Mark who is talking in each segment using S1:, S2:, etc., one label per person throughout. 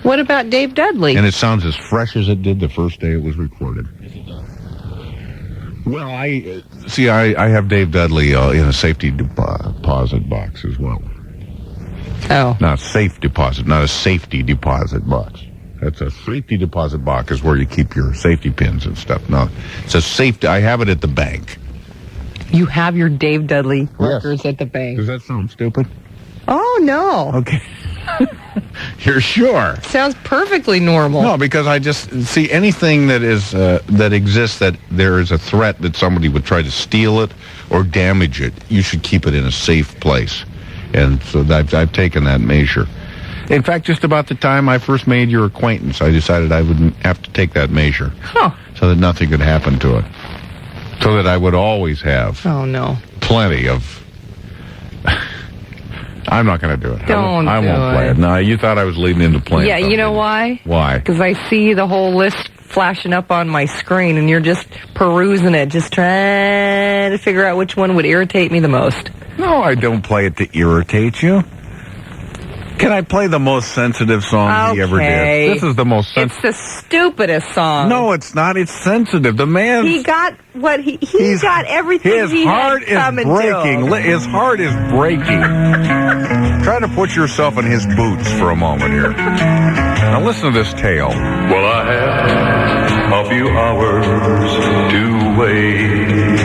S1: What about Dave Dudley?
S2: And it sounds as fresh as it did the first day it was recorded. Well, I have Dave Dudley in a safety deposit box as well.
S1: Oh.
S2: Not safe deposit, not a safety deposit box. That's a safety deposit box is where you keep your safety pins and stuff. No, it's a safety. I have it at the bank.
S1: You have your Dave Dudley records at the bank.
S2: Does that sound stupid?
S1: Oh, no.
S2: Okay. You're sure?
S1: Sounds perfectly normal.
S2: No, because I just see anything that is that exists that there is a threat that somebody would try to steal it or damage it. You should keep it in a safe place, and so I've taken that measure. In fact, just about the time I first made your acquaintance, I decided I would have to take that measure, so that nothing could happen to it, so that I would always have plenty of. I'm not going to do it. I won't play it. No, you thought I was leading into playing.
S1: Yeah, you know why?
S2: Why?
S1: Because I see the whole list flashing up on my screen, and you're just perusing it, just trying to figure out which one would irritate me the most.
S2: No, I don't play it to irritate you. Can I play the most sensitive song he ever did? This is the most sensitive.
S1: It's the stupidest song.
S2: No, it's not. It's sensitive. The man...
S1: He got what he got everything he had coming to him.
S2: His heart is breaking. Try to put yourself in his boots for a moment here. Now listen to this tale.
S3: Well, I had a few hours to wait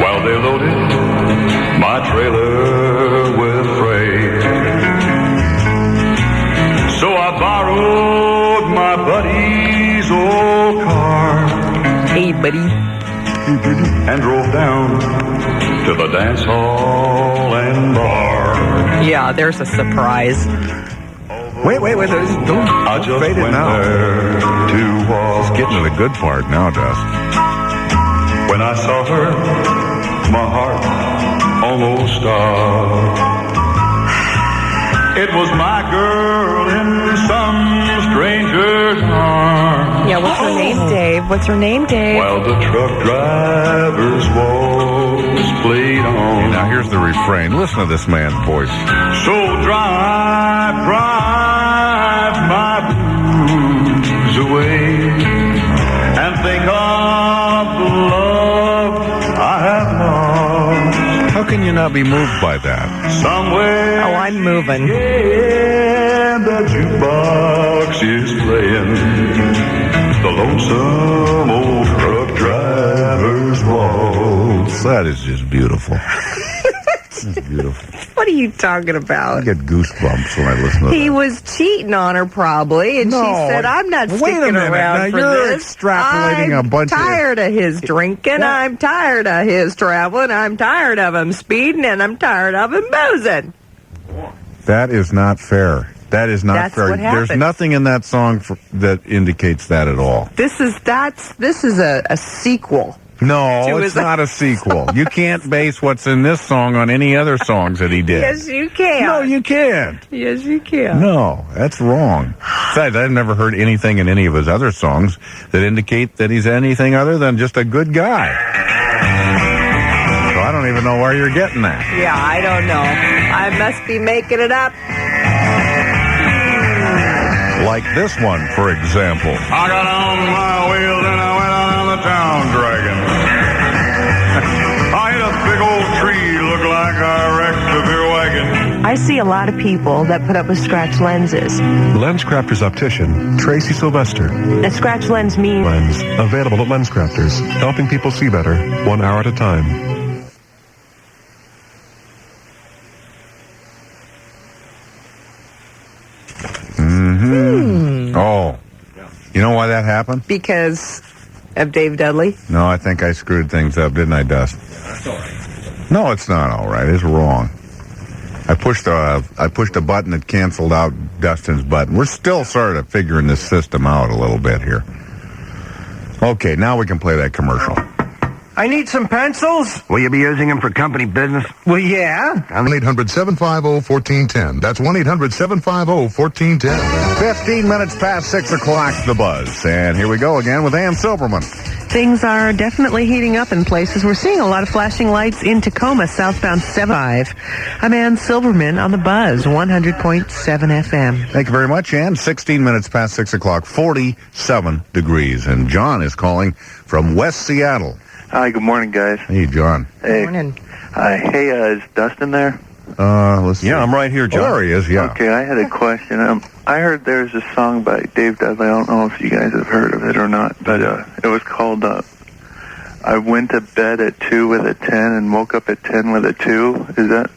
S3: while they loaded my trailer with freight. So I borrowed my buddy's old car.
S1: Hey, buddy.
S3: And drove down to the dance hall and bar.
S1: Yeah, there's a surprise.
S2: Wait. Don't fade it now. It's getting to the good part now, Dust.
S3: When I saw her, my heart almost stopped. It was my girl in some stranger's arms.
S1: Yeah, what's her name, Dave? What's her name, Dave?
S3: While the truck driver's waltz played on.
S2: Now here's the refrain. Listen to this man's voice.
S3: So drive my blues away and think of the love I have lost.
S2: How can you not be moved by that?
S3: Somewhere.
S1: Oh, I'm moving.
S3: Yeah, the jukebox is playing the lonesome old truck driver's waltz.
S2: That is just beautiful. It's beautiful.
S1: What are you talking about?
S2: I get goosebumps when I listen to that.
S1: He was cheating on her probably, and she said, I'm not sticking around for
S2: you're
S1: this.
S2: Extrapolating a bunch
S1: I'm tired of his drinking. I'm tired of his traveling. I'm tired of him speeding, and I'm tired of him boozing.
S2: That is not fair. That is not fair.
S1: What happened.
S2: There's nothing in that song that indicates that at all.
S1: This is a sequel.
S2: No, it's not a sequel. You can't base what's in this song on any other songs that he did.
S1: Yes, you can.
S2: No, you can't.
S1: Yes, you can.
S2: No, that's wrong. Besides, I've never heard anything in any of his other songs that indicate that he's anything other than just a good guy. So I don't even know where you're getting that.
S1: Yeah, I don't know. I must be making it up.
S2: Like this one, for example.
S3: I got on my wheels and I went on the town dragging. I hit a big old tree, looked like I wrecked the beer wagon.
S4: I see a lot of people that put up with scratch lenses.
S5: LensCrafters optician Tracy Sylvester.
S4: A scratch lens means...
S5: Lens. Available at LensCrafters. Helping people see better, 1 hour at a time.
S2: Oh. You know why that happened?
S1: Because of Dave Dudley?
S2: No, I think I screwed things up, didn't I, Dust?
S3: That's all right.
S2: No, it's not all right. It's wrong. I pushed a button that canceled out Dustin's button. We're still sort of figuring this system out a little bit here. Okay, now we can play that commercial.
S6: I need some pencils.
S7: Will you be using them for company business?
S6: Well, yeah.
S8: 1-800-750-1410. That's 1-800-750-1410.
S2: 15 minutes past 6 o'clock, The Buzz. And here we go again with Ann Silverman.
S4: Things are definitely heating up in places. We're seeing a lot of flashing lights in Tacoma, southbound 75. I'm Ann Silverman on the Buzz, 100.7 FM.
S2: Thank you very much, Ann. 16 minutes past 6 o'clock, 47 degrees. And John is calling from West Seattle.
S8: Hi, good morning, guys.
S2: Hey, John.
S8: Hey.
S1: Good morning.
S8: Hey, is Dustin there?
S2: Let's see.
S5: Yeah, I'm right here, John.
S2: Oh, there he is, yeah.
S8: Okay, I had a question. I heard there's a song by Dave Dudley. I don't know if you guys have heard of it or not, but it was called I Went to Bed at 2 with a 10 and Woke Up at 10 with a 2.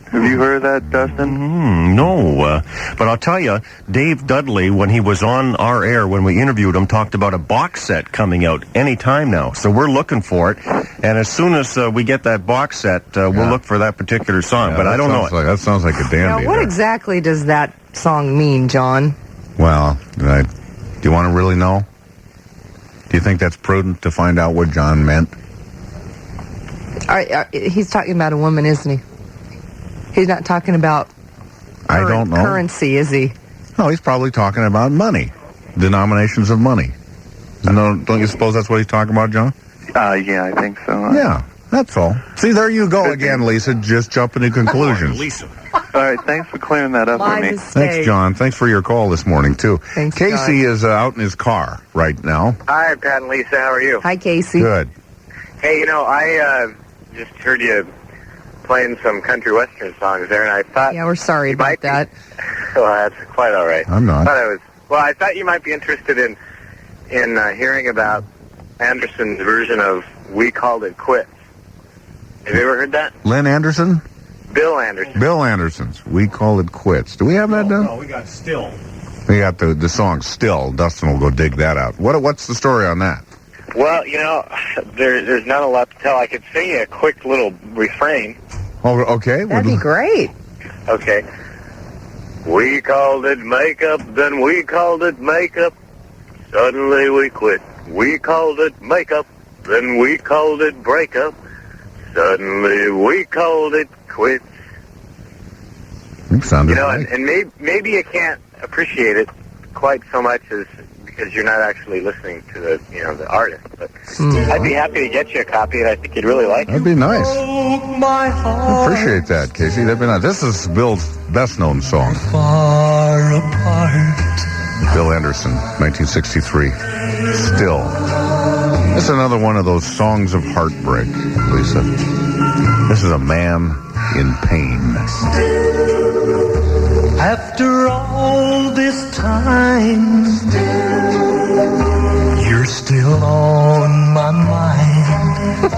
S8: Have you heard of that, Dustin?
S5: No, but I'll tell you, Dave Dudley, when he was on our air, when we interviewed him, talked about a box set coming out any time now. So we're looking for it, and as soon as we get that box set, we'll look for that particular song, but I don't know it.
S2: That sounds like a dandy.
S1: Now, what
S2: there.
S1: exactly does that song mean, John?
S2: Well, do you want to really know? Do you think that's prudent to find out what John meant?
S1: He's talking about a woman, isn't he? He's not talking about
S2: I don't know.
S1: Currency, is he?
S2: No, he's probably talking about money, denominations of money. No, don't you suppose that's what he's talking about, John?
S8: Yeah, I think so.
S2: Yeah, that's all. See, there you go again, Lisa, just jumping to conclusions.
S5: Lisa.
S8: All right, thanks for clearing that up
S1: My
S8: for me.
S1: mistake.
S2: Thanks, John. Thanks for your call this morning, too.
S1: Thanks,
S2: Casey
S1: John.
S2: is out in his car right now.
S7: Hi, Pat and Lisa. How are you?
S1: Hi, Casey.
S2: Good.
S7: Hey, I just heard you playing some country western songs there, and I thought...
S1: Yeah, we're sorry about that.
S7: Well, that's quite all right.
S2: I'm not.
S7: I thought you might be interested in hearing about Anderson's version of We Called It Quits. Have you ever heard that?
S2: Lynn Anderson?
S7: Bill Anderson.
S2: Bill Anderson's We Call It Quits. Do we have that done?
S5: No, we got Still.
S2: We got the song Still. Dustin will go dig that out. What's the story on that?
S7: Well, there's not a lot to tell. I could sing you a quick little refrain.
S2: Oh, okay.
S1: That'd be great.
S7: Okay. We called it makeup, then we called it makeup. Suddenly we quit. We called it makeup, then we called it breakup. Suddenly we called it quits.
S2: It sounded like.
S7: and maybe you can't appreciate it quite so much as because you're not actually listening to the artist. But I'd be happy to get you a copy, and I think you'd really like it.
S2: That'd be nice. I appreciate that, Casey. That'd be nice. This is Bill's best-known song.
S9: Far apart.
S2: Bill Anderson, 1963. Still. This is another one of those songs of heartbreak, Lisa. This is a man in pain.
S9: After all this time, you're still on my mind.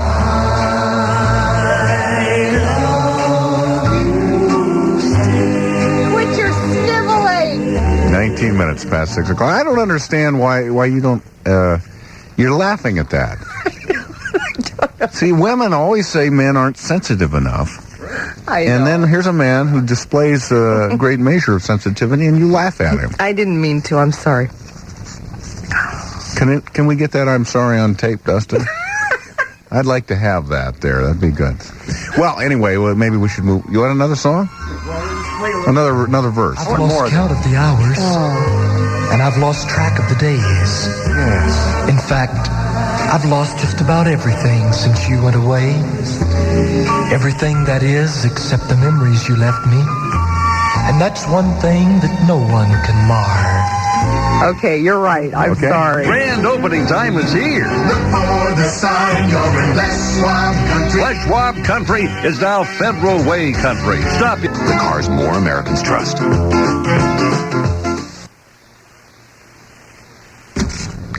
S1: Quit your sniveling!
S2: 19 minutes past 6 o'clock. I don't understand why you don't... you're laughing at that. See, women always say men aren't sensitive enough.
S1: I know.
S2: And then here's a man who displays a great measure of sensitivity, and you laugh at him.
S1: I didn't mean to. I'm sorry.
S2: Can we get that I'm sorry on tape, Dustin? I'd like to have that there. That'd be good. Well, anyway, maybe we should move. You want another song? Another verse.
S9: I've lost count of the hours, and I've lost track of the days.
S2: Yes.
S9: In fact, I've lost just about everything since you went away. Everything, that is, except the memories you left me. And that's one thing that no one can mar.
S1: Okay, you're right. I'm sorry.
S5: Grand opening time is here.
S9: Look for the sign, you're in Les Schwab country.
S5: Les Schwab country is now Federal Way country. Stop it.
S10: The cars more Americans trust.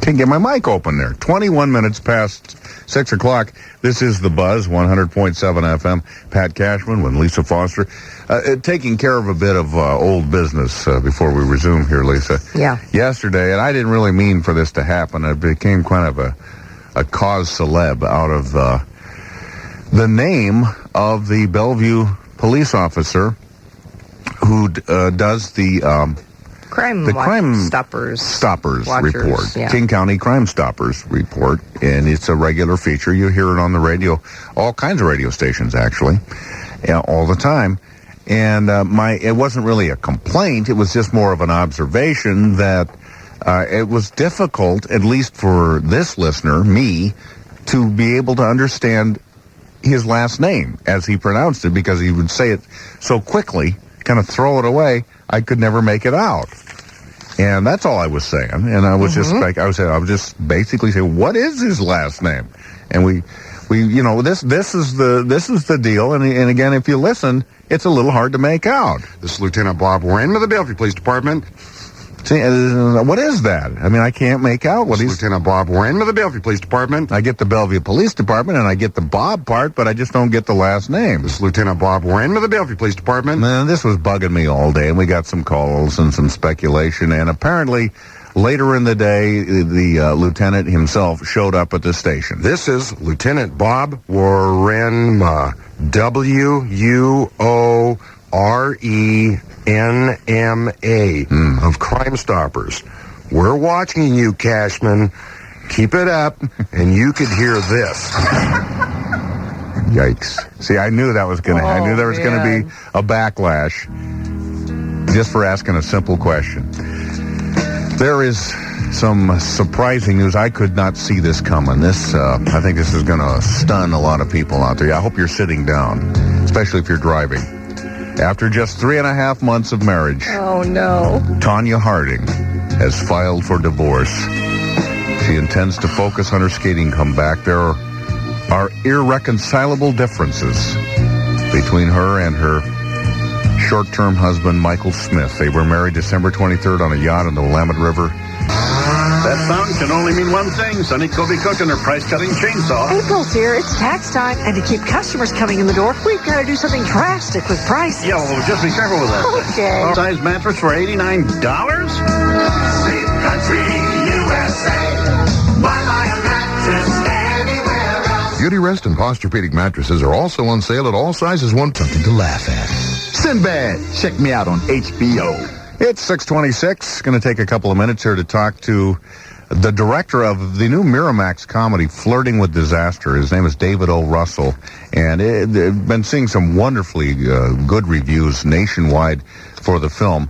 S2: Can't get my mic open there. 21 minutes past 6 o'clock. This is The Buzz, 100.7 FM. Pat Cashman with Lisa Foster. Taking care of a bit of old business before we resume here, Lisa.
S1: Yeah.
S2: Yesterday, and I didn't really mean for this to happen. It became kind of a cause celeb out of the name of the Bellevue police officer who does the Crime
S1: Stoppers
S2: Watchers, report.
S1: Yeah.
S2: King County Crime Stoppers report, and it's a regular feature. You hear it on the radio, all kinds of radio stations actually, all the time. And it wasn't really a complaint. It was just more of an observation that it was difficult, at least for this listener, me, to be able to understand his last name as he pronounced it, because he would say it so quickly, kind of throw it away. I could never make it out. And that's all I was saying. And I was just like, I was just basically saying, what is his last name? And we you know, this is the deal. And again, if you listen, it's a little hard to make out.
S11: This is Lieutenant Bob Warren of the Bellevue Police Department.
S2: See, what is that? I mean, I can't make out what he's...
S11: Lieutenant Bob Warren of the Bellevue Police Department.
S2: I get the Bellevue Police Department, and I get the Bob part, but I just don't get the last name.
S11: This is Lieutenant Bob Warren of the Bellevue Police Department.
S2: Man, this was bugging me all day, and we got some calls and some speculation, and apparently later in the day, the lieutenant himself showed up at the station.
S11: This is Lieutenant Bob Warren, WUORENMA of Crime Stoppers. We're watching you, Cashman. Keep it up, and you could hear this.
S2: Yikes. See, I knew that was going to... I knew there was going to be a backlash just for asking a simple question. There is some surprising news. I could not see this coming. I think this is going to stun a lot of people out there. I hope you're sitting down, especially if you're driving. After just 3.5 months of marriage,
S1: Oh, no.
S2: Tonya Harding has filed for divorce. She intends to focus on her skating comeback. There are irreconcilable differences between her and her short-term husband, Michael Smith. They were married December 23rd on a yacht in the Willamette River.
S12: That sound can only mean one thing. Sonny Kobe Cook and her price-cutting chainsaw.
S13: April's here. It's tax time. And to keep customers coming in the door, we've got to do something drastic with prices.
S12: Yeah, well, just be careful with that.
S13: Okay.
S12: Size mattress for $89?
S3: Sleep Country, USA. Buy a mattress anywhere else.
S11: Beauty Rest and Posturepedic mattresses are also on sale at all sizes. Something to laugh at.
S10: Sinbad, check me out on HBO.
S2: It's 6:26. Going to take a couple of minutes here to talk to the director of the new Miramax comedy, Flirting with Disaster. His name is David O. Russell, and I've been seeing some wonderfully good reviews nationwide for the film.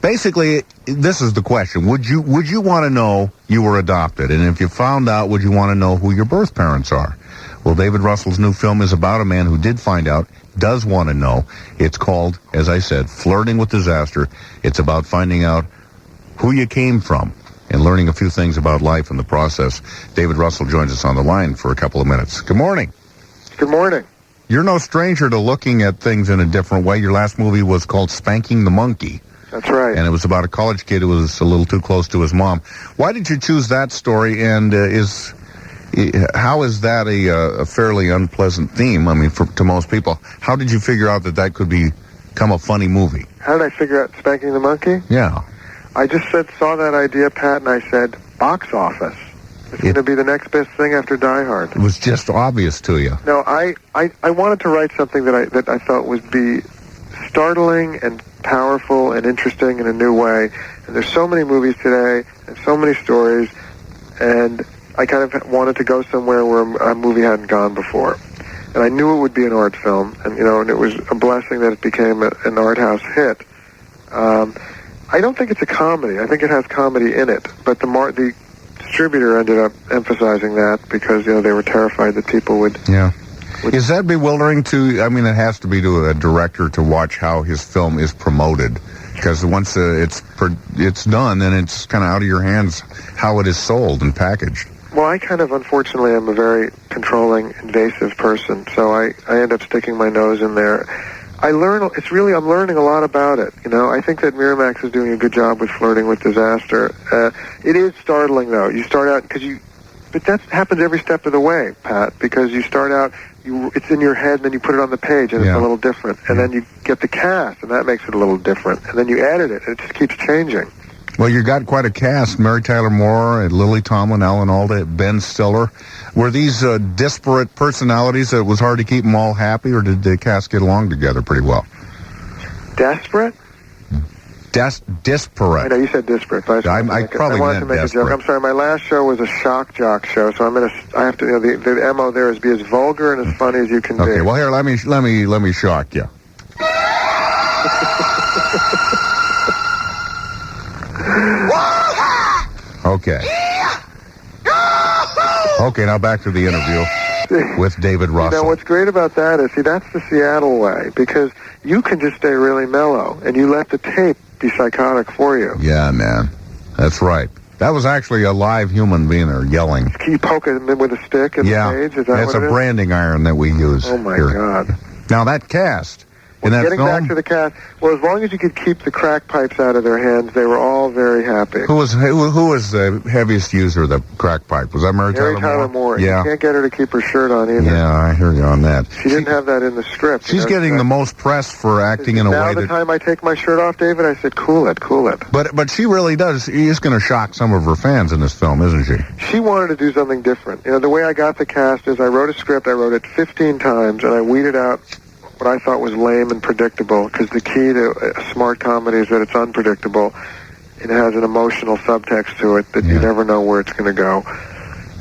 S2: Basically, this is the question. Would you want to know you were adopted? And if you found out, would you want to know who your birth parents are? Well, David Russell's new film is about a man who did find out, does want to know. It's called, as I said, Flirting with Disaster. It's about finding out who you came from and learning a few things about life in the process. David Russell joins us on the line for a couple of minutes. Good morning.
S14: Good morning.
S2: You're no stranger to looking at things in a different way. Your last movie was called Spanking the Monkey.
S14: That's right.
S2: And it was about a college kid who was a little too close to his mom. Why did you choose that story, and how is that a fairly unpleasant theme? I mean, to most people. How did you figure out that could become a funny movie?
S14: How did I figure out Spanking the Monkey?
S2: Yeah.
S14: I just saw that idea, Pat, and I said, box office. It's going to be the next best thing after Die Hard.
S2: It was just obvious to you.
S14: No, I wanted to write something that I thought would be startling and powerful and interesting in a new way. And there's so many movies today and so many stories, and I kind of wanted to go somewhere where a movie hadn't gone before. And I knew it would be an art film, and it was a blessing that it became an art house hit. I don't think it's a comedy. I think it has comedy in it, but the distributor ended up emphasizing that because they were terrified that people would.
S2: Yeah. Is that bewildering to? I mean, it has to be to a director to watch how his film is promoted, because once it's done, then it's kind of out of your hands how it is sold and packaged.
S14: Well, I kind of, unfortunately, am a very controlling, invasive person, so I end up sticking my nose in there. I'm learning a lot about it. I think that Miramax is doing a good job with Flirting with Disaster. It is startling, though. You start out, but that happens every step of the way, Pat, because you start out, it's in your head, and then you put it on the page, and it's a little different. And then you get the cast, and that makes it a little different. And then you edit it, and it just keeps changing.
S2: Well, you got quite a cast. Mary Tyler Moore, Lily Tomlin, Alan Alda, Ben Stiller. Were these disparate personalities that it was hard to keep them all happy, or did the cast get along together pretty well?
S14: Desperate?
S2: Disparate.
S14: I know you said disparate. But I wanted to make a joke. I'm sorry. My last show was a shock jock show, so I have to. The MO there is be as vulgar and as funny as you can be.
S2: Okay. Well, here, let me shock you. Okay. Okay, now back to the interview with David Russell.
S14: You know, what's great about that is, see, that's the Seattle way, because you can just stay really mellow, and you let the tape be psychotic for you.
S2: Yeah, man. That's right. That was actually a live human being there yelling.
S14: Can you poke it with a stick in the stage? Is that
S2: it's
S14: what
S2: a
S14: it is?
S2: branding iron that we use.
S14: Oh, my
S2: here.
S14: God.
S2: Now, that cast in that
S14: Getting
S2: film...
S14: back to the cast, well, as long as you could keep the crack pipes out of their hands, they were all very happy.
S2: Who was the heaviest user of the crack pipe? Was that Mary
S14: Tyler Moore.
S2: Yeah.
S14: You can't get her to keep her shirt on either.
S2: Yeah, I hear you on that.
S14: She didn't have that in the script.
S2: She's getting the most press for acting in a way
S14: Now the time I take my shirt off, David, I said, cool it.
S2: But she really does. She's going to shock some of her fans in this film, isn't she?
S14: She wanted to do something different. You know, the way I got the cast is I wrote a script, I wrote it 15 times, and I weeded out what I thought was lame and predictable, because the key to a smart comedy is that it's unpredictable. It has an emotional subtext to it that you never know where it's going to go.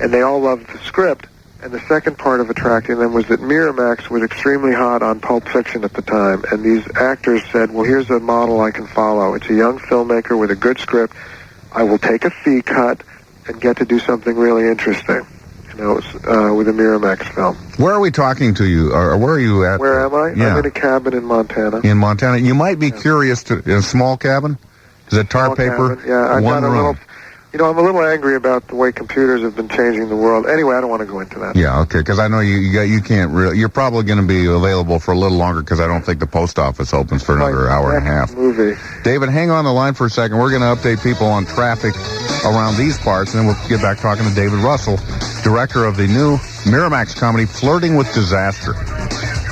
S14: And they all loved the script. And the second part of attracting them was that Miramax was extremely hot on Pulp Fiction at the time. And these actors said, well, here's a model I can follow. It's a young filmmaker with a good script. I will take a fee cut and get to do something really interesting. You know, with a Miramax film.
S2: Where are we talking to you? Or where are you at?
S14: Where am I?
S2: Yeah.
S14: I'm in a cabin in Montana.
S2: In Montana. You might be curious to... In a small cabin? Is it tar paper?
S14: Cabin. Yeah, I've got a little... You know, I'm a little angry about the way computers have been changing the world. Anyway, I don't want to go into that.
S2: Yeah, okay, because I know you can't really... You're probably going to be available for a little longer, because I don't think the post office opens for another hour and a half.
S14: Movie.
S2: David, hang on the line for a second. We're going to update people on traffic around these parts, and then we'll get back talking to David Russell, director of the new Miramax comedy, Flirting with Disaster.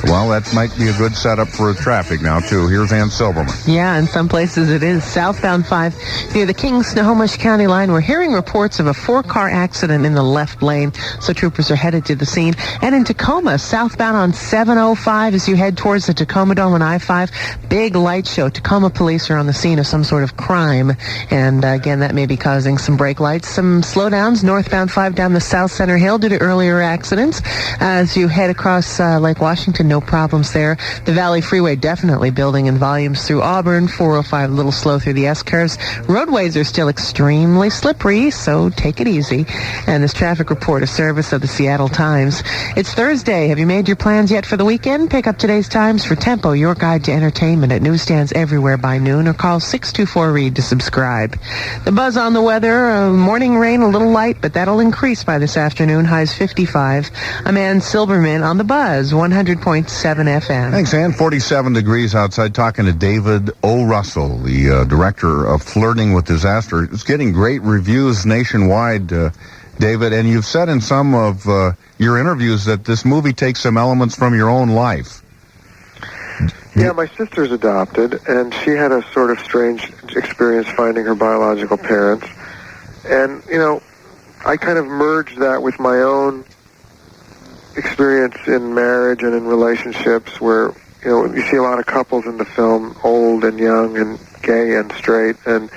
S2: Well, that might be a good setup for traffic now, too. Here's Ann Silverman.
S4: Yeah, in some places it is. Southbound 5 near the King-Snohomish County line. We're hearing reports of a 4-car accident in the left lane, so troopers are headed to the scene. And in Tacoma, southbound on 705 as you head towards the Tacoma Dome and I-5. Big light show. Tacoma police are on the scene of some sort of crime. And again, that may be causing some brake lights. Some slowdowns. Northbound 5 down the South Center Hill due to earlier accidents. As you head across Lake Washington, no problems there. The Valley Freeway definitely building in volumes through Auburn. 405 a little slow through the S-curves. Roadways are still extremely slippery, so take it easy. And this traffic report, a service of the Seattle Times. It's Thursday. Have you made your plans yet for the weekend? Pick up today's Times for Tempo, your guide to entertainment at newsstands everywhere by noon, or call 624-READ to subscribe. The buzz on the weather, morning rain, a little light, but that'll increase by this afternoon. Highs 55. I'm Ann Silverman on the buzz, 100.7 FM.
S2: Thanks, Ann. 47 degrees outside, talking to David O. Russell, the director of Flirting with Disaster. It's getting great reviews nationwide, David, and you've said in some of your interviews that this movie takes some elements from your own life.
S14: Yeah, my sister's adopted, and she had a sort of strange experience finding her biological parents. And, you know, I kind of merged that with my own experience in marriage and in relationships where, you know, you see a lot of couples in the film, old and young and gay and straight, and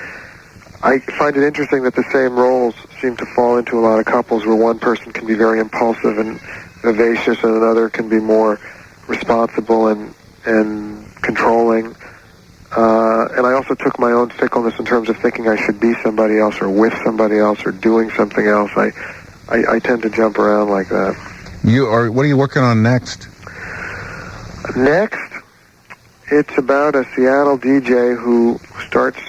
S14: I find it interesting that the same roles seem to fall into a lot of couples where one person can be very impulsive and vivacious and another can be more responsible and controlling. And I also took my own fickleness in terms of thinking I should be somebody else or with somebody else or doing something else. I tend to jump around like that.
S2: What are you working on next?
S14: Next, it's about a Seattle DJ who starts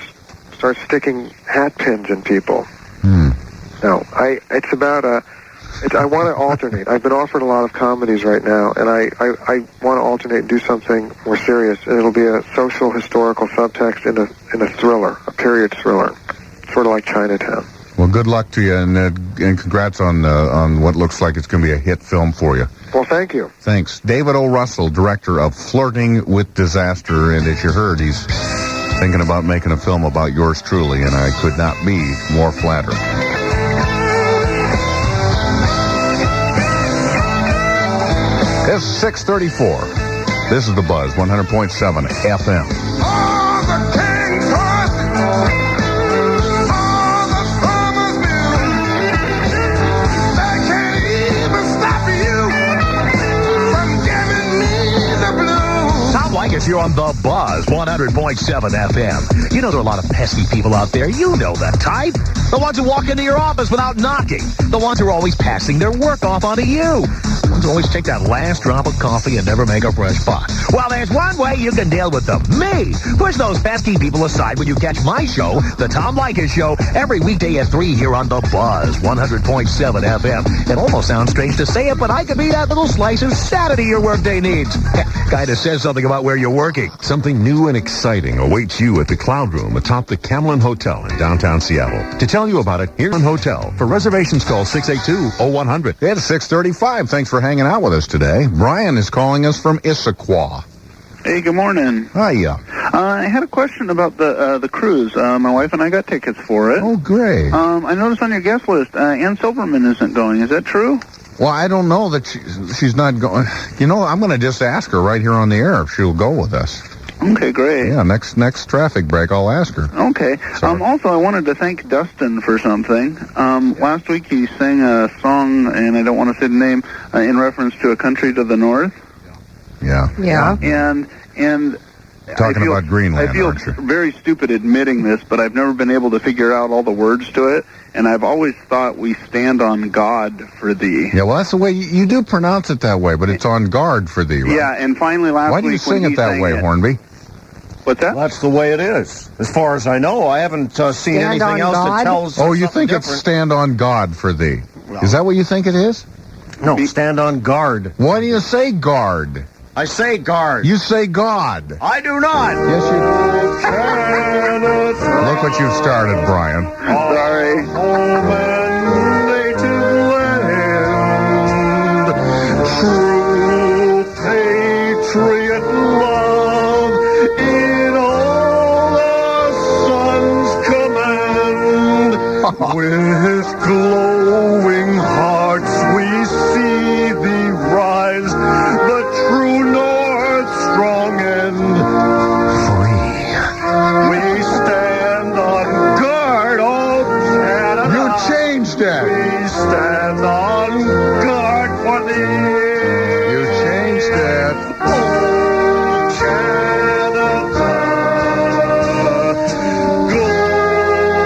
S14: sticking hat pins in people. No, it's about I want to alternate. I've been offered a lot of comedies right now, and I want to alternate and do something more serious. And it'll be a social historical subtext in a thriller, a period thriller, sort of like Chinatown.
S2: Well, good luck to you, and congrats on what looks like it's going to be a hit film for you.
S14: Well, thank you.
S2: Thanks. David O. Russell, director of Flirting with Disaster, and as you heard, he's thinking about making a film about yours truly, and I could not be more flattered. It's 6:34. This is The Buzz, 100.7 FM.
S15: Stoppers here on The Buzz, 100.7 FM. You know there are a lot of pesky people out there. You know the type. The ones who walk into your office without knocking. The ones who are always passing their work off onto you. The ones who always take that last drop of coffee and never make a fresh pot. Well, there's one way you can deal with them. Me. Push those pesky people aside when you catch my show, The Tom Leykis Show, every weekday at 3 here on The Buzz, 100.7 FM. It almost sounds strange to say it, but I could be that little slice of sanity your workday needs. Kinda says something about where you're working.
S16: Something new and exciting awaits you at the Cloud Room atop the Camelin Hotel in downtown Seattle. To tell you about it, here's on Hotel. For reservations, call 682-0100.
S2: It's 6:35. Thanks for hanging out with us today. Brian is calling us from Issaquah.
S8: Hey, good morning.
S2: Hiya.
S8: I had a question about the cruise. My wife and I got tickets for it.
S2: Oh, great.
S8: I noticed on your guest list, Ann Silverman isn't going. Is that true?
S2: Well, I don't know that she's not going. You know, I'm going to just ask her right here on the air if she'll go with us.
S8: Okay, great.
S2: Yeah, next traffic break, I'll ask her.
S8: Okay. Also, I wanted to thank Dustin for something. Last week he sang a song, and I don't want to say the name, in reference to a country to the north.
S2: Yeah.
S1: Yeah.
S8: And
S2: talking about Greenland,
S8: I feel
S2: aren't you?
S8: very stupid admitting this, but I've never been able to figure out all the words to it, and I've always thought we stand on God for thee.
S2: Yeah, well, that's the way you do pronounce it that way, but it's on guard for thee, right?
S8: Yeah, and finally last week
S2: Why do you sing it that way, Hornby?
S8: What's that?
S5: Well, that's the way it is. As far as I know, I haven't seen anything else that tells.
S2: Oh, you think it's stand on God for thee? Is that what you think it is?
S5: No, stand on guard.
S2: Why do you say guard?
S5: I say guard.
S2: You say God.
S5: I do not.
S2: Yes, you do. Look what you've started, Brian.
S8: Sorry.
S3: True patriot love in all the sun's command. With glowing hearts we see thee rise, the true north strong and free. We stand on guard, oh Canada.
S2: You changed it.
S3: We stand on guard for thee.
S2: You changed it.
S3: Oh, Canada,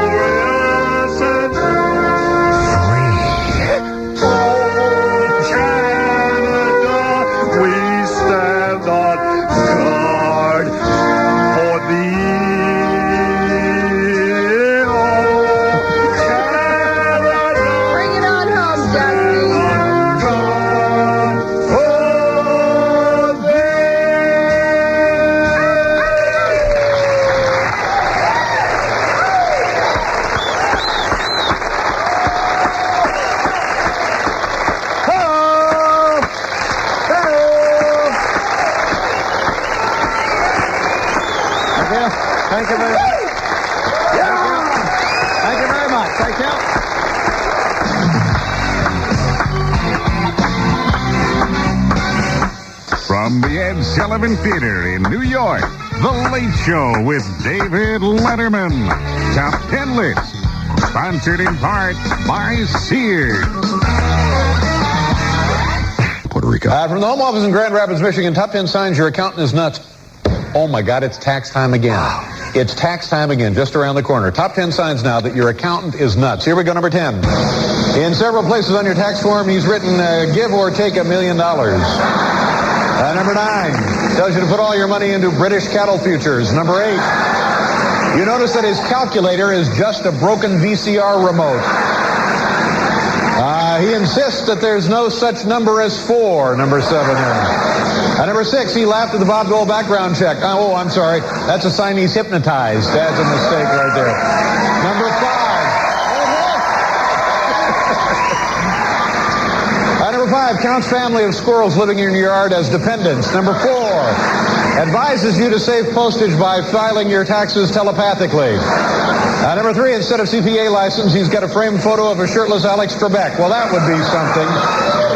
S3: glorious and free. Oh, Canada, we stand on guard for thee. Oh, Canada,
S1: Bring it on home, Dusty.
S3: guard for thee.
S5: Thank you very much. Thank you very much. Thank you.
S12: From the Ed Sullivan Theater in New York, The Late Show with David Letterman. Top 10 list. Sponsored in part by Sears.
S2: Puerto Rico.
S17: From the home office in Grand Rapids, Michigan, top 10 signs your accountant is nuts. Oh my God, it's tax time again. It's tax time again, just around the corner. Top 10 signs now that your accountant is nuts. Here we go, number 10. In several places on your tax form, he's written, give or take $1 million. Number 9, tells you to put all your money into British cattle futures. Number 8, you notice that his calculator is just a broken VCR remote. He insists that there's no such number as 4, number 7 there. Number 6, he laughed at the Bob Dole background check. Oh, I'm sorry. That's a sign he's hypnotized. That's a mistake right there. Number 5. Number 5, counts family of squirrels living in your yard as dependents. Number 4, advises you to save postage by filing your taxes telepathically. Number 3, instead of CPA license, he's got a framed photo of a shirtless Alex Trebek. Well, that would be something.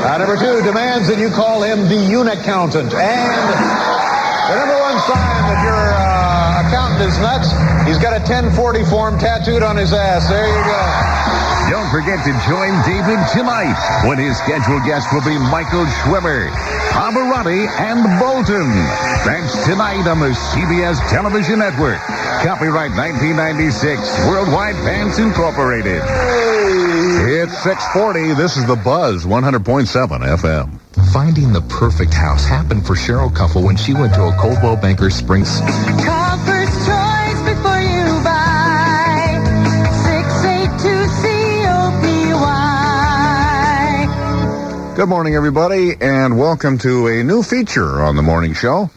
S17: Number 2, demands that you call him the unaccountant. And the number 1 sign that your accountant is nuts, He's got a 1040 form tattooed on his ass. There you go.
S12: Don't forget to join David tonight when his scheduled guest will be Michael Schwimmer, Pavarotti, and Bolton. That's tonight on the CBS Television Network. Copyright 1996, Worldwide Pants Incorporated.
S16: It's 6:40. This is The Buzz, 100.7 FM.
S18: Finding the perfect house happened for Cheryl Cuffle when she went to a Coldwell Banker Springs.
S19: Call First Choice before you buy. 682-COPY.
S2: Good morning, everybody, and welcome to a new feature on the morning show.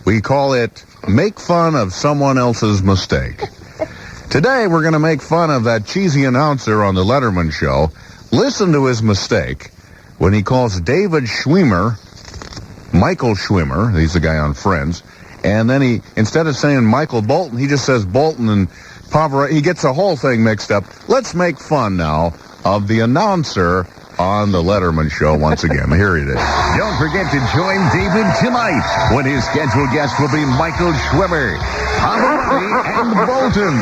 S2: We call it Make Fun of Someone Else's Mistake. Today, we're going to make fun of that cheesy announcer on the Letterman show. Listen to his mistake when he calls David Schwimmer, Michael Schwimmer, he's the guy on Friends, and then he, instead of saying Michael Bolton, he just says Bolton and Pavarotti. He gets the whole thing mixed up. Let's make fun now of the announcer on the Letterman show once again. Here it is.
S12: Don't forget to join David tonight when his scheduled guest will be Michael Schwimmer, Pavarotti, and Bolton.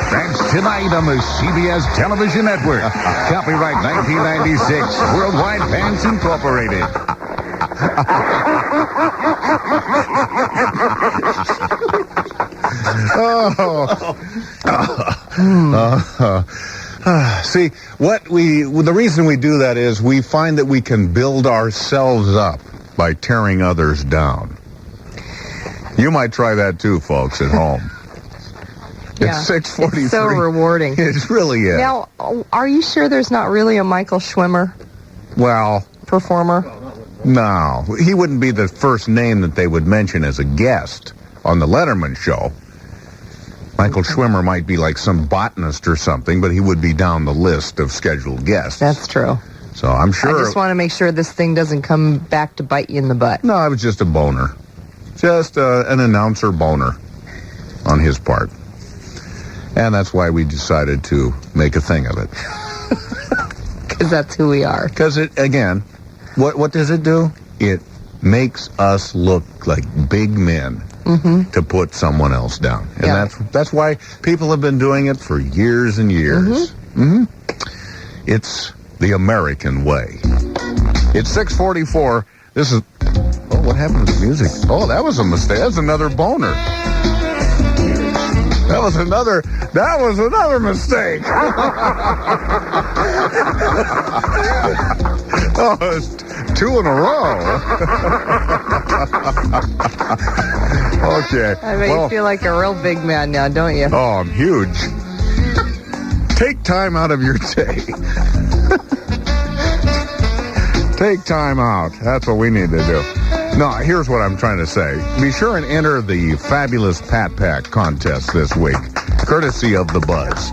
S12: That's tonight on the CBS Television Network. Copyright 1996, Worldwide Pants Incorporated.
S2: See, the reason we do that is we find that we can build ourselves up by tearing others down. You might try that too, folks, at home.
S1: Yeah,
S2: it's 6:43.
S1: It's so rewarding.
S2: It really is.
S1: Now, are you sure there's not really a Michael Schwimmer
S2: Well,
S1: performer?
S2: no. He wouldn't be the first name that they would mention as a guest on the Letterman show. Michael Schwimmer might be like some botanist or something, but he would be down the list of scheduled guests.
S1: That's true.
S2: So I'm sure...
S1: I just want to make sure this thing doesn't come back to bite you in the butt.
S2: No, it was just a boner. Just an announcer boner on his part. And that's why we decided to make a thing of it.
S1: Because that's who we are.
S2: Because it, again, what does it do? It makes us look like big men. Mm-hmm. To put someone else down. And that's why people have been doing it for years and years. Mm-hmm. It's the American way. It's 6:44. This is... Oh, what happened to the music? Oh, that was a mistake. That's another boner. That was another mistake. Oh, it's 2 in a row. Okay.
S1: I bet you feel like a real big man now, don't you?
S2: Oh, I'm huge. Take time out of your day. Take time out. That's what we need to do. No, here's what I'm trying to say. Be sure and enter the fabulous Pat Pack contest this week, courtesy of The Buzz.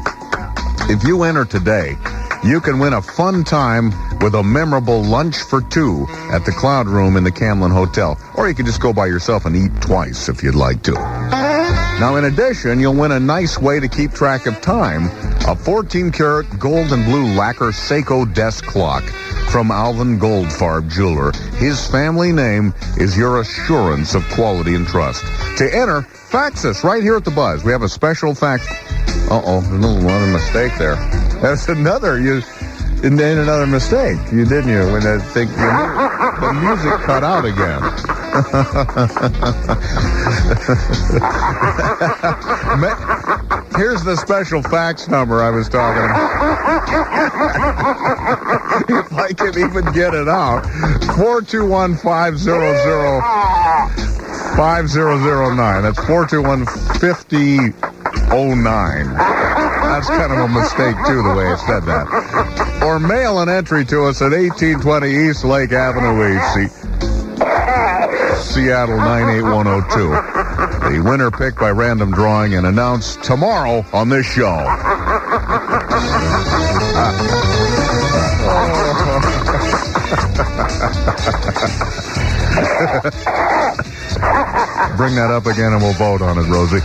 S2: If you enter today, you can win a fun time with a memorable lunch for 2 at the Cloud Room in the Camlin Hotel. Or you can just go by yourself and eat twice if you'd like to. Now, in addition, you'll win a nice way to keep track of time, a 14-karat gold and blue lacquer Seiko desk clock from Alvin Goldfarb Jeweler. His family name is your assurance of quality and trust. To enter, fax us right here at The Buzz. We have a special fax... Uh-oh, another mistake there. That's another... You made another mistake, didn't you? When I think the music cut out again. Here's the special fax number I was talking about. If I can even get it out. 421-500-5009. That's 421-5009. That's kind of a mistake, too, the way it said that. Or mail an entry to us at 1820 East Lake Avenue East, Seattle 98102. The winner picked by random drawing and announced tomorrow on this show. Bring that up again and we'll vote on it, Rosie.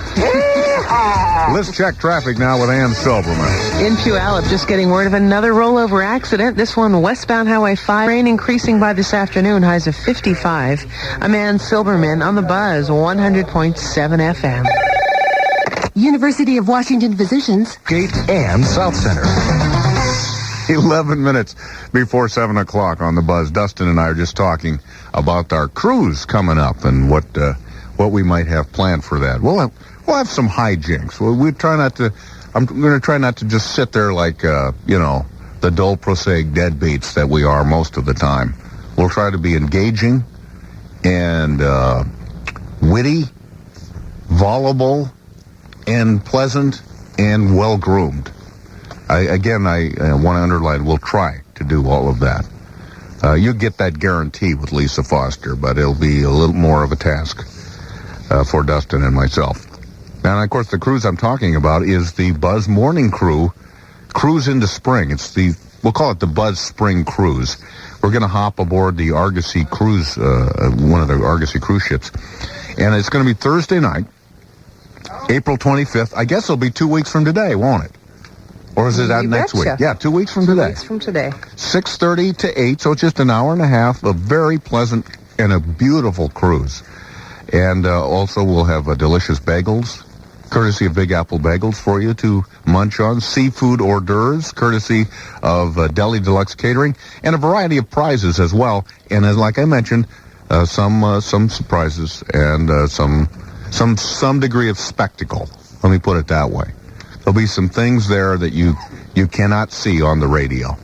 S2: Let's check traffic now with Ann Silverman.
S4: In Puyallup, just getting word of another rollover accident. This one westbound Highway 5. Rain increasing by this afternoon, highs of 55. I'm Ann Silverman on The Buzz, 100.7 FM. University of Washington physicians.
S16: Gate and South Center.
S2: 11 minutes before 7 o'clock on the Buzz. Dustin and I are just talking about our cruise coming up and what we might have planned for that. We'll have some hijinks. We try not to. I'm going to try not to just sit there like the dull, prosaic deadbeats that we are most of the time. We'll try to be engaging and witty, voluble, and pleasant, and well-groomed. I want to underline, we'll try to do all of that. You'll get that guarantee with Lisa Foster, but it'll be a little more of a task for Dustin and myself. And, of course, the cruise I'm talking about is the Buzz Morning Cruise into Spring. We'll call it the Buzz Spring Cruise. We're going to hop aboard the Argosy Cruise, one of the Argosy cruise ships. And it's going to be Thursday night, April 25th. I guess it'll be 2 weeks from today, won't it? Or is it out next week? Yeah, 2 weeks from today.
S1: 2 weeks from today.
S2: 6:30 to 8, so it's just an hour and a half, a very pleasant and a beautiful cruise. And also we'll have delicious bagels, courtesy of Big Apple Bagels for you to munch on, seafood hors d'oeuvres, courtesy of Deli Deluxe Catering, and a variety of prizes as well. And as like I mentioned, some surprises and some degree of spectacle. Let me put it that way. There'll be some things there that you cannot see on the radio.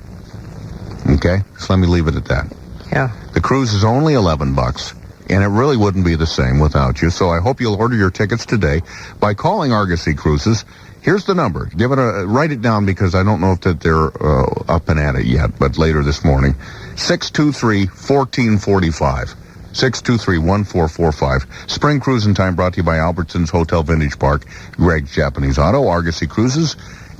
S2: Okay? So let me leave it at that.
S1: Yeah.
S2: The cruise is only $11, and it really wouldn't be the same without you. So I hope you'll order your tickets today by calling Argosy Cruises. Here's the number. Write it down because I don't know if that they're up and at it yet, but later this morning. 623-1445. 623-1445. Spring Cruising Time brought to you by Albertsons Hotel Vintage Park, Greg's Japanese Auto, Argosy Cruises,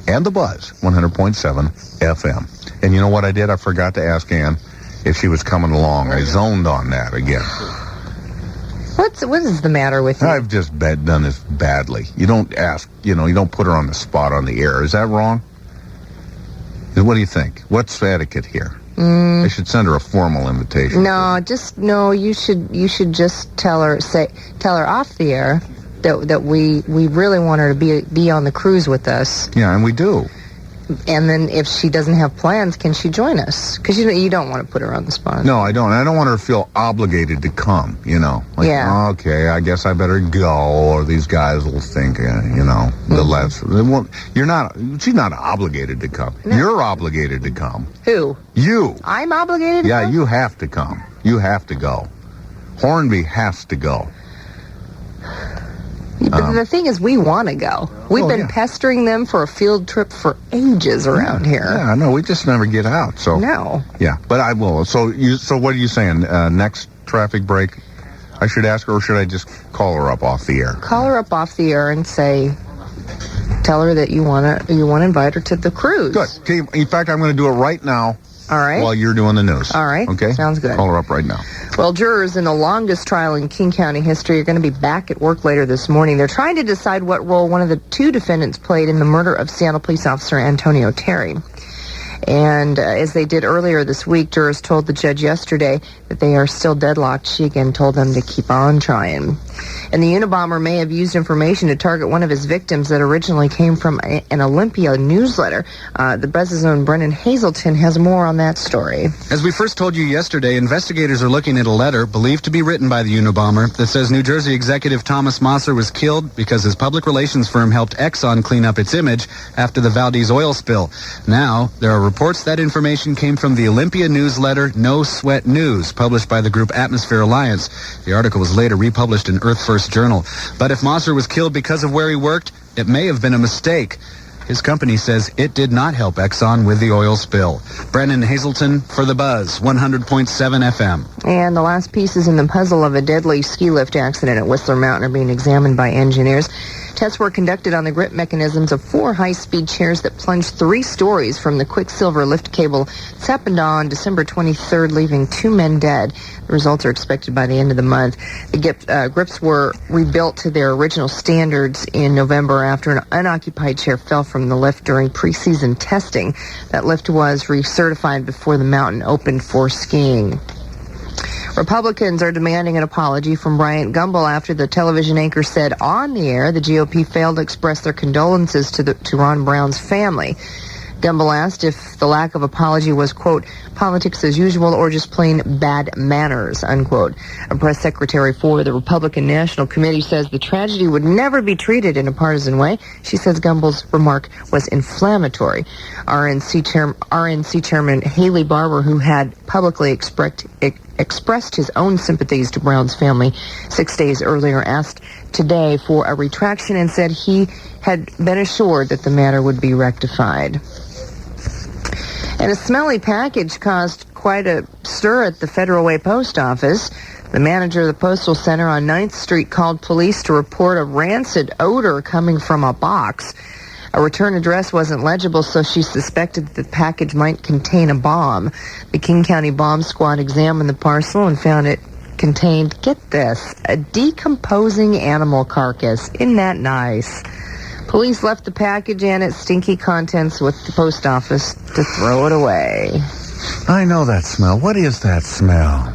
S2: and the Buzz, 100.7 FM. And you know what I did? I forgot to ask Ann if she was coming along. I zoned on that again.
S1: What is the matter with you?
S2: I've just done this badly. You don't ask, you don't put her on the spot on the air. Is that wrong? What do you think? What's etiquette here? I should send her a formal invitation.
S1: No, you should just tell her off the air that we really want her to be on the cruise with us.
S2: Yeah, and we do.
S1: And then if she doesn't have plans, can she join us? Because you don't want to put her on the spot.
S2: No, I don't. I don't want her to feel obligated to come,
S1: Yeah.
S2: Okay, I guess I better go, or these guys will think, the less. She's not obligated to come. No. You're obligated to come.
S1: Who?
S2: You.
S1: I'm obligated to come?
S2: Yeah, you have to come. You have to go. Hornby has to go.
S1: But the thing is, we want to go. We've been pestering them for a field trip for ages around here.
S2: Yeah, no, we just never get out. So
S1: no.
S2: Yeah, but I will. So what are you saying? Next traffic break, I should ask her, or should I just call her up off the air?
S1: Call her up off the air and tell her that you want to invite her to the cruise.
S2: Good. Okay, in fact, I'm going to do it right now.
S1: All right.
S2: While you're doing the news.
S1: All right.
S2: Okay.
S1: Sounds good.
S2: Call her up right now.
S1: Well, jurors in the longest trial in King County history are going to be back at work later this morning. They're trying to decide what role one of the two defendants played in the murder of Seattle police officer Antonio Terry. And as they did earlier this week, jurors told the judge yesterday that they are still deadlocked. She again told them to keep on trying. And the Unabomber may have used information to target one of his victims that originally came from an Olympia newsletter. The Buzz's own Brennan Hazelton has more on that story.
S20: As we first told you yesterday, investigators are looking at a letter believed to be written by the Unabomber that says New Jersey executive Thomas Mosser was killed because his public relations firm helped Exxon clean up its image after the Valdez oil spill. Now, there are reports that information came from the Olympia newsletter No Sweat News, published by the group Atmosphere Alliance. The article was later republished in Earth First Journal. But if Mosser was killed because of where he worked, it may have been a mistake. His company says it did not help Exxon with the oil spill. Brennan Hazelton for The Buzz, 100.7 FM.
S1: And the last pieces in the puzzle of a deadly ski lift accident at Whistler Mountain are being examined by engineers. Tests were conducted on the grip mechanisms of 4 high-speed chairs that plunged 3 stories from the Quicksilver lift cable. This happened on December 23rd, leaving 2 men dead. The results are expected by the end of the month. The grips were rebuilt to their original standards in November after an unoccupied chair fell from the lift during preseason testing. That lift was recertified before the mountain opened for skiing. Republicans are demanding an apology from Bryant Gumbel after the television anchor said on the air the GOP failed to express their condolences to Ron Brown's family. Gumbel asked if the lack of apology was, quote, politics as usual or just plain bad manners, unquote. A press secretary for the Republican National Committee says the tragedy would never be treated in a partisan way. She says Gumbel's remark was inflammatory. RNC Chairman Haley Barbour, who had publicly expressed his own sympathies to Brown's family 6 days earlier, asked today for a retraction and said he had been assured that the matter would be rectified. And a smelly package caused quite a stir at the Federal Way Post Office. The manager of the Postal Center on 9th Street called police to report a rancid odor coming from a box. A return address wasn't legible, so she suspected that the package might contain a bomb. The King County Bomb Squad examined the parcel and found it contained, get this, a decomposing animal carcass. Isn't that nice? Police left the package and its stinky contents with the post office to throw it away.
S12: I know that smell. What is that smell?